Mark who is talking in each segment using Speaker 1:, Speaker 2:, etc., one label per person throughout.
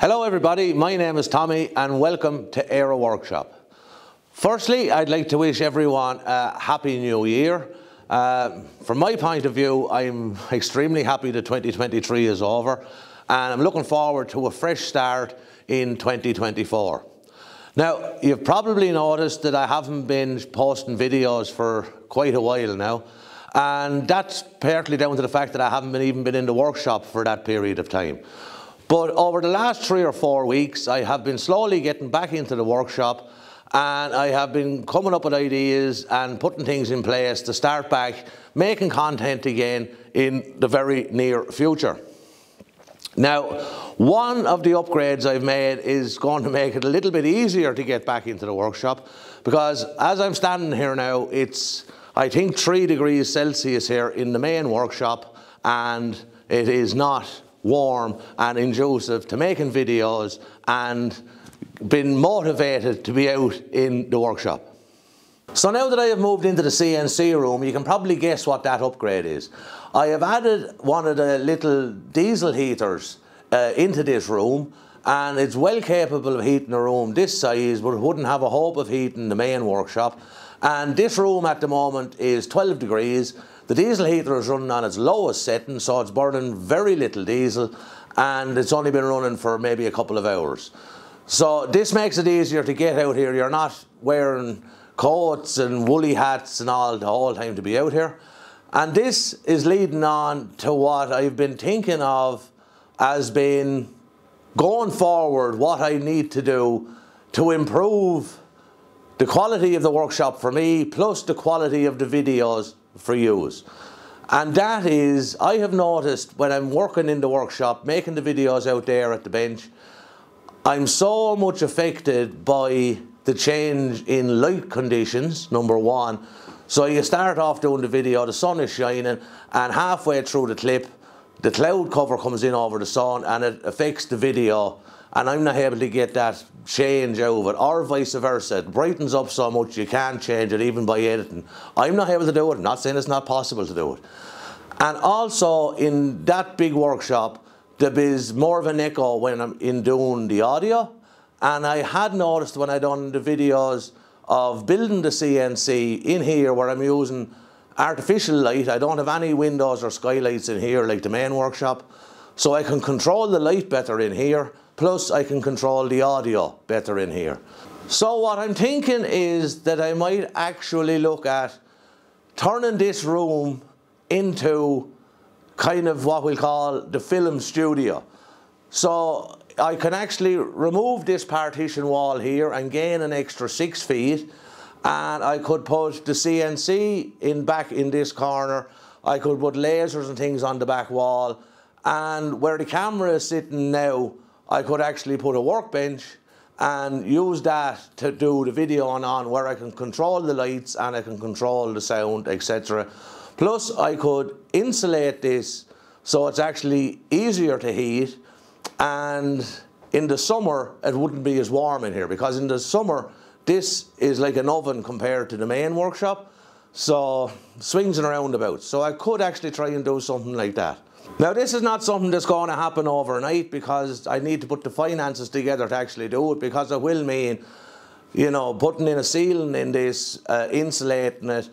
Speaker 1: Hello everybody, my name is Tommy and welcome to Aero Workshop. Firstly, I'd like to wish everyone a happy new year. From my point of view, I'm extremely happy that 2023 is over and I'm looking forward to a fresh start in 2024. Now, you've probably noticed that I haven't been posting videos for quite a while now, and that's partly down to the fact that I haven't even been in the workshop for that period of time. But over the last 3 or 4 weeks, I have been slowly getting back into the workshop, and I have been coming up with ideas and putting things in place to start back making content again in the very near future. Now, one of the upgrades I've made is going to make it a little bit easier to get back into the workshop, because as I'm standing here now, it's I think 3 degrees Celsius here in the main workshop, and it is not warm and conducive to making videos and been motivated to be out in the workshop. So now that I have moved into the CNC room, you can probably guess what that upgrade is. I have added one of the little diesel heaters into this room, and it's well capable of heating a room this size, but it wouldn't have a hope of heating the main workshop. And this room at the moment is 12 degrees. The diesel heater is running on its lowest setting, so it's burning very little diesel, and it's only been running for maybe a couple of hours. So this makes it easier to get out here. You're not wearing coats and woolly hats and all the whole time to be out here. And this is leading on to what I've been thinking of as being, going forward, what I need to do to improve the quality of the workshop for me, plus the quality of the videos for you. And that is, I have noticed when I'm working in the workshop, making the videos out there at the bench, I'm so much affected by the change in light conditions, number one. So you start off doing the video, the sun is shining, and halfway through the clip, the cloud cover comes in over the sun and it affects the video, and I'm not able to get that change out of it, or vice versa. It brightens up so much you can't change it even by editing. I'm not able to do it. I'm not saying it's not possible to do it. And also in that big workshop, there is more of an echo when I'm in doing the audio. And I had noticed when I done the videos of building the CNC in here, where I'm using artificial light, I don't have any windows or skylights in here like the main workshop, so I can control the light better in here, plus I can control the audio better in here. So what I'm thinking is that I might actually look at turning this room into kind of what we'll call the film studio. So I can actually remove this partition wall here and gain an extra 6 feet, and I could put the CNC back in this corner. I could put lasers and things on the back wall, and where the camera is sitting now, I could actually put a workbench and use that to do the video on where I can control the lights and I can control the sound, etc. Plus I could insulate this so it's actually easier to heat, and in the summer it wouldn't be as warm in here, because in the summer this is like an oven compared to the main workshop, so swings and roundabouts. So I could actually try and do something like that. Now this is not something that's going to happen overnight, because I need to put the finances together to actually do it, because it will mean, you know, putting in a ceiling in this, insulating it,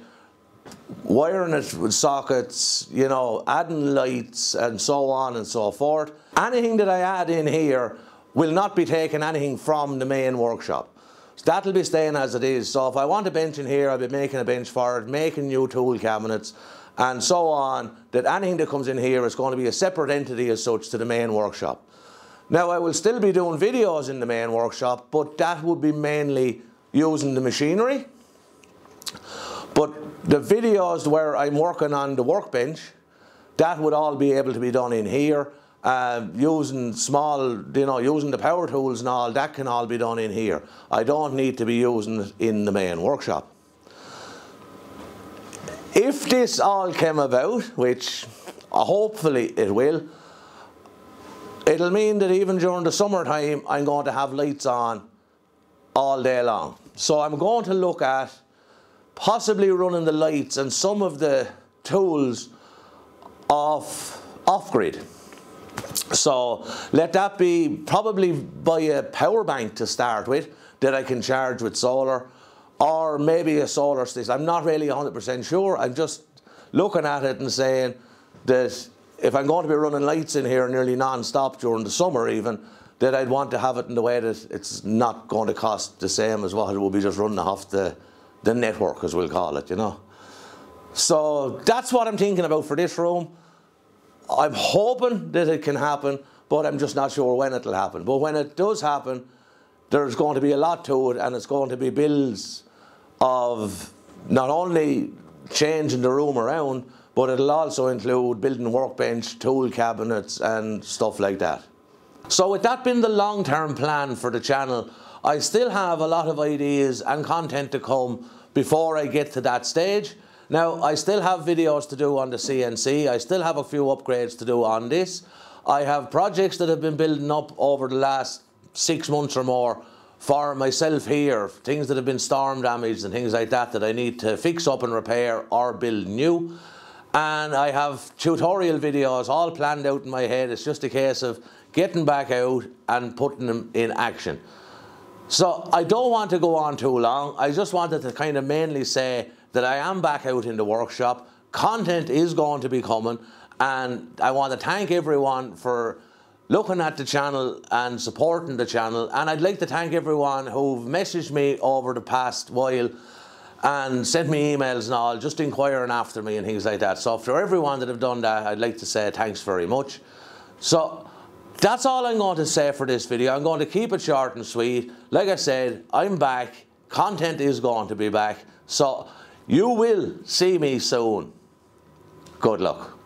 Speaker 1: wiring it with sockets, you know, adding lights and so on and so forth. Anything that I add in here will not be taking anything from the main workshop. So that'll be staying as it is. So if I want a bench in here, I'll be making a bench for it, making new tool cabinets and so on, that anything that comes in here is going to be a separate entity as such to the main workshop. Now I will still be doing videos in the main workshop, but that would be mainly using the machinery. But the videos where I'm working on the workbench, that would all be able to be done in here. Using small, you know, using the power tools and all, that can all be done in here. I don't need to be using it in the main workshop. If this all came about, which hopefully it will, it'll mean that even during the summertime I'm going to have lights on all day long. So I'm going to look at possibly running the lights and some of the tools off-grid. So let that be probably by a power bank to start with that I can charge with solar, or maybe a solar system. I'm not really 100% sure. I'm just looking at it and saying that if I'm going to be running lights in here nearly non-stop during the summer even, that I'd want to have it in the way that it's not going to cost the same as what it would be just running off the network, as we'll call it, you know. So that's what I'm thinking about for this room. I'm hoping that it can happen, but I'm just not sure when it'll happen. But when it does happen, there's going to be a lot to it, and it's going to be builds of not only changing the room around, but it'll also include building a workbench, tool cabinets and stuff like that. So with that being the long-term plan for the channel, I still have a lot of ideas and content to come before I get to that stage. Now, I still have videos to do on the CNC. I still have a few upgrades to do on this. I have projects that have been building up over the last 6 months or more for myself here, things that have been storm damaged and things like that that I need to fix up and repair or build new. And I have tutorial videos all planned out in my head. It's just a case of getting back out and putting them in action. So I don't want to go on too long. I just wanted to kind of mainly say that I am back out in the workshop. Content is going to be coming, and I want to thank everyone for looking at the channel and supporting the channel. And I'd like to thank everyone who've messaged me over the past while and sent me emails and all, just inquiring after me and things like that. So for everyone that have done that, I'd like to say thanks very much. So that's all I'm going to say for this video. I'm going to keep it short and sweet. Like I said, I'm back. Content is going to be back. So you will see me soon. Good luck.